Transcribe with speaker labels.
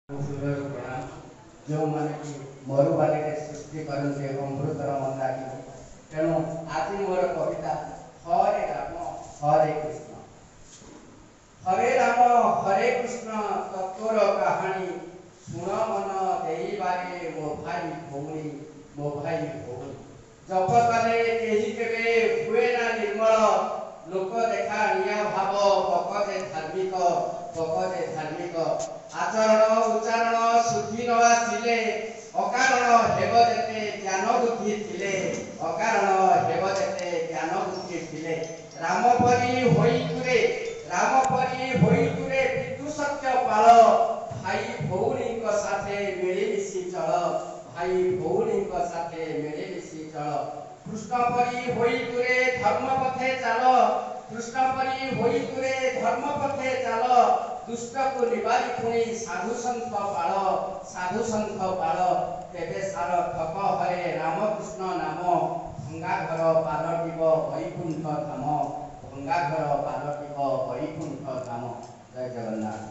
Speaker 1: प्रणाम जो माने कि मरुबाली सृष्टि करते अमृतर मंदारी तेणु आज मोर कविता हरे राम हरे कृष्ण हरे कृष्ण तत्वर कहानी शुण मन देबारे मो भाई भौणी जप कले केही केबे हुए ना निर्मल लोक देखा निया भाव पकजे धार्मिक आचरण उच्चारण शुद्धि न आसिले अकारण हेब जेते ज्ञान बुद्धि थिले राम परी होई तुरे विदु सत्य पाल भाई भौणी साथे मिलिमिशि चल कृष्ण परी होई तुरे धर्म पथे चाल दुष्ट को निवारी पुणी साधु संत पाल तेबे सार ठक हरे रामकृष्ण नाम भंगा घर पालटिब वैकुंठ धाम जय जगन्नाथ।